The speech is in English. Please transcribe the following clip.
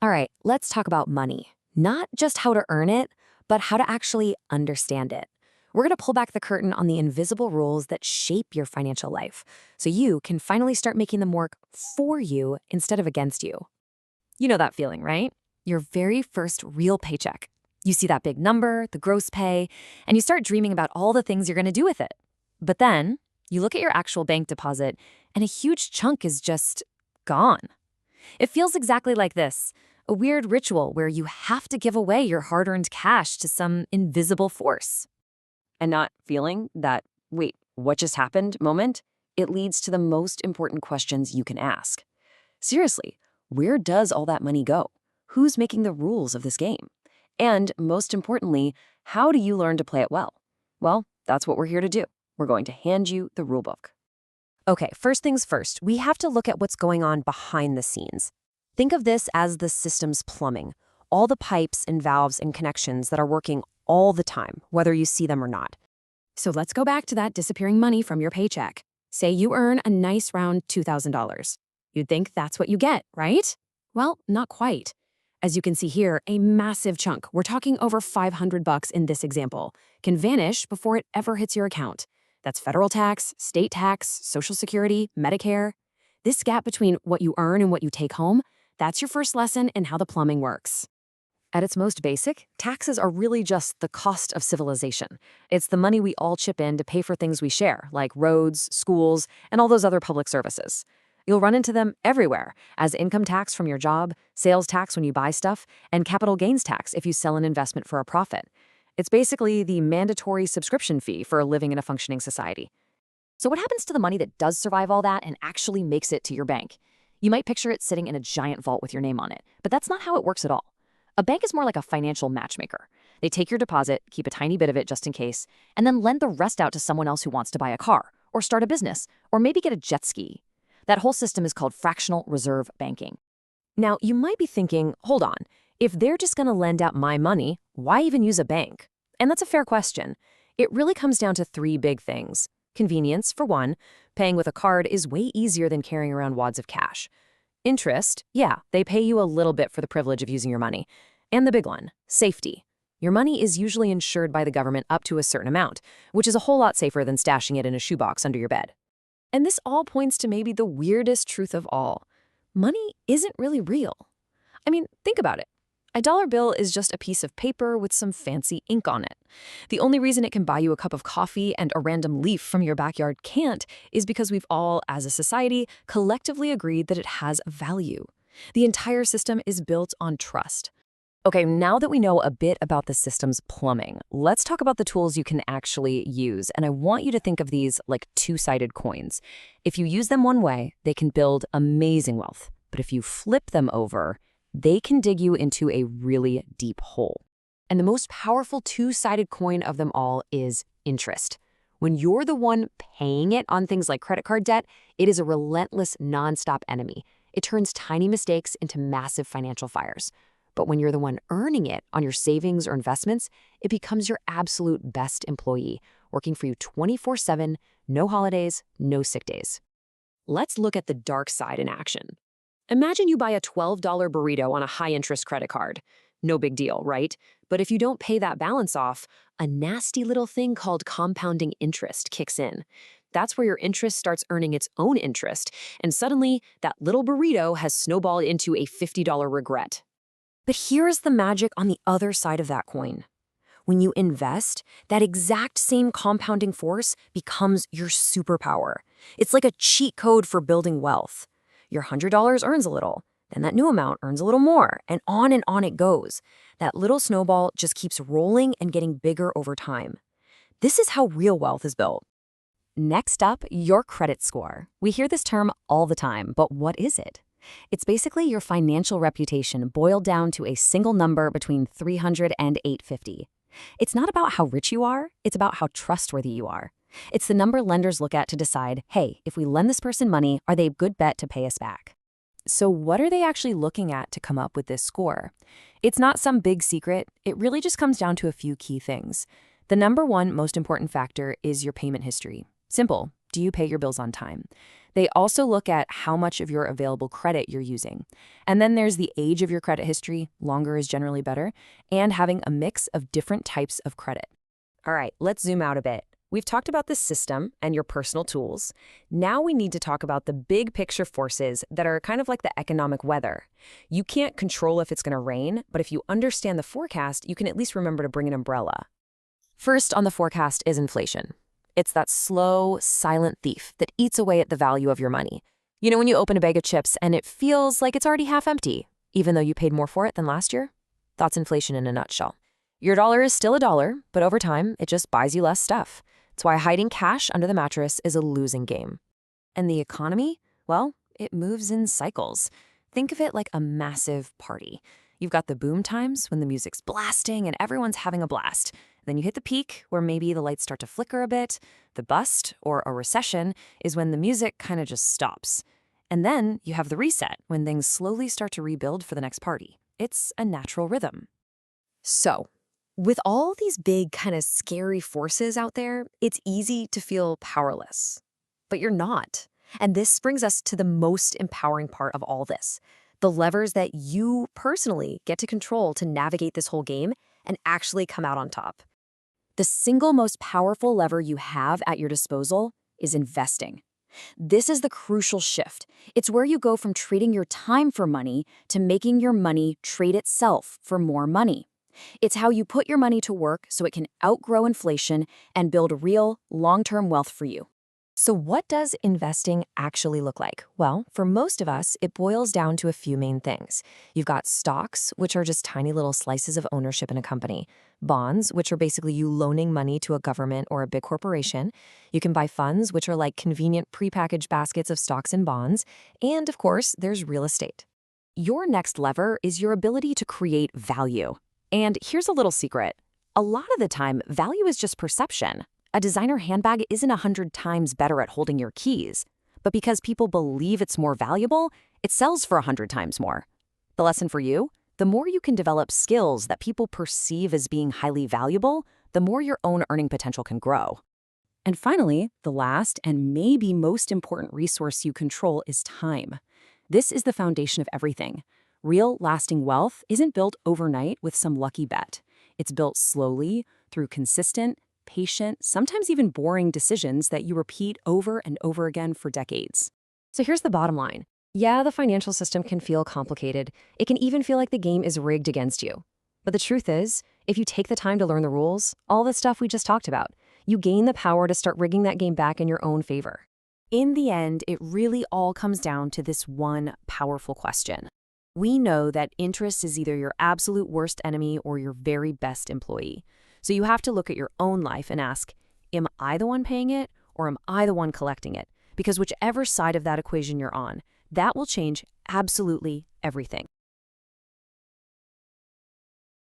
All right, let's talk about money. Not just how to earn it, but how to actually understand it. We're going to pull back the curtain on the invisible rules that shape your financial life so you can finally start making them work for you instead of against you. You know that feeling, right? Your very first real paycheck. You see that big number, the gross pay, and you start dreaming about all the things you're going to do with it. But then you look at your actual bank deposit, and a huge chunk is just gone. It feels exactly like this, a weird ritual where you have to give away your hard-earned cash to some invisible force. And not feeling that, wait, what just happened moment, it leads to the most important questions you can ask. Seriously, where does all that money go? Who's making the rules of this game? And most importantly, how do you learn to play it well? Well, that's what we're here to do. We're going to hand you the rulebook. Okay, first things first, we have to look at what's going on behind the scenes. Think of this as the system's plumbing, all the pipes and valves and connections that are working all the time, whether you see them or not. So let's go back to that disappearing money from your paycheck. Say you earn a nice round $2,000. You'd think that's what you get, right? Well, not quite. As you can see here, a massive chunk, we're talking over $500 in this example, can vanish before it ever hits your account. That's federal tax, state tax, Social Security, Medicare. This gap between what you earn and what you take home, that's your first lesson in how the plumbing works. At its most basic, taxes are really just the cost of civilization. It's the money we all chip in to pay for things we share, like roads, schools, and all those other public services. You'll run into them everywhere, as income tax from your job, sales tax when you buy stuff, and capital gains tax if you sell an investment for a profit. It's basically the mandatory subscription fee for living in a functioning society. So what happens to the money that does survive all that and actually makes it to your bank? You might picture it sitting in a giant vault with your name on it, but that's not how it works at all. A bank is more like a financial matchmaker. They take your deposit, keep a tiny bit of it just in case, and then lend the rest out to someone else who wants to buy a car, or start a business, or maybe get a jet ski. That whole system is called fractional reserve banking. Now, you might be thinking, hold on, if they're just going to lend out my money, why even use a bank? And that's a fair question. It really comes down to three big things. Convenience, for one. Paying with a card is way easier than carrying around wads of cash. Interest, yeah, they pay you a little bit for the privilege of using your money. And the big one, safety. Your money is usually insured by the government up to a certain amount, which is a whole lot safer than stashing it in a shoebox under your bed. And this all points to maybe the weirdest truth of all. Money isn't really real. I mean, think about it. A dollar bill is just a piece of paper with some fancy ink on it. The only reason it can buy you a cup of coffee and a random leaf from your backyard can't is because we've all, as a society, collectively agreed that it has a value. The entire system is built on trust. Okay, now that we know a bit about the system's plumbing, let's talk about the tools you can actually use. And I want you to think of these like two-sided coins. If you use them one way, they can build amazing wealth. But if you flip them over, they can dig you into a really deep hole. And the most powerful two-sided coin of them all is interest. When you're the one paying it on things like credit card debt, it is a relentless, nonstop enemy. It turns tiny mistakes into massive financial fires. But when you're the one earning it on your savings or investments, it becomes your absolute best employee, working for you 24/7, no holidays, no sick days. Let's look at the dark side in action. Imagine you buy a $12 burrito on a high-interest credit card. No big deal, right? But if you don't pay that balance off, a nasty little thing called compounding interest kicks in. That's where your interest starts earning its own interest, and suddenly that little burrito has snowballed into a $50 regret. But here's the magic on the other side of that coin. When you invest, that exact same compounding force becomes your superpower. It's like a cheat code for building wealth. Your $100 earns a little, then that new amount earns a little more, and on it goes. That little snowball just keeps rolling and getting bigger over time. This is how real wealth is built. Next up, your credit score. We hear this term all the time, but what is it? It's basically your financial reputation boiled down to a single number between 300 and 850. It's not about how rich you are, it's about how trustworthy you are. It's the number lenders look at to decide, hey, if we lend this person money, are they a good bet to pay us back? So what are they actually looking at to come up with this score? It's not some big secret. It really just comes down to a few key things. The number one most important factor is your payment history. Simple. Do you pay your bills on time? They also look at how much of your available credit you're using. And then there's the age of your credit history, longer is generally better, and having a mix of different types of credit. All right, let's zoom out a bit. We've talked about the system and your personal tools. Now we need to talk about the big picture forces that are kind of like the economic weather. You can't control if it's going to rain, but if you understand the forecast, you can at least remember to bring an umbrella. First on the forecast is inflation. It's that slow, silent thief that eats away at the value of your money. You know when you open a bag of chips and it feels like it's already half empty, even though you paid more for it than last year? That's inflation in a nutshell. Your dollar is still a dollar, but over time, it just buys you less stuff. That's why hiding cash under the mattress is a losing game. And the economy? Well, it moves in cycles. Think of it like a massive party. You've got the boom times when the music's blasting and everyone's having a blast. Then you hit the peak where maybe the lights start to flicker a bit. The bust, or a recession, is when the music kind of just stops. And then you have the reset when things slowly start to rebuild for the next party. It's a natural rhythm. So, with all these big kind of scary forces out there, it's easy to feel powerless. But you're not. And this brings us to the most empowering part of all this. The levers that you personally get to control to navigate this whole game and actually come out on top. The single most powerful lever you have at your disposal is investing. This is the crucial shift. It's where you go from trading your time for money to making your money trade itself for more money. It's how you put your money to work so it can outgrow inflation and build real, long-term wealth for you. So what does investing actually look like? Well, for most of us, it boils down to a few main things. You've got stocks, which are just tiny little slices of ownership in a company. Bonds, which are basically you loaning money to a government or a big corporation. You can buy funds, which are like convenient prepackaged baskets of stocks and bonds. And of course, there's real estate. Your next lever is your ability to create value. And here's a little secret. A lot of the time, value is just perception. A designer handbag isn't 100 times better at holding your keys. But because people believe it's more valuable, it sells for 100 times more. The lesson for you? The more you can develop skills that people perceive as being highly valuable, the more your own earning potential can grow. And finally, the last and maybe most important resource you control is time. This is the foundation of everything. Real, lasting wealth isn't built overnight with some lucky bet. It's built slowly, through consistent, patient, sometimes even boring decisions that you repeat over and over again for decades. So here's the bottom line. Yeah, the financial system can feel complicated. It can even feel like the game is rigged against you. But the truth is, if you take the time to learn the rules, all the stuff we just talked about, you gain the power to start rigging that game back in your own favor. In the end, it really all comes down to this one powerful question. We know that interest is either your absolute worst enemy or your very best employee. So you have to look at your own life and ask, am I the one paying it or am I the one collecting it? Because whichever side of that equation you're on, that will change absolutely everything.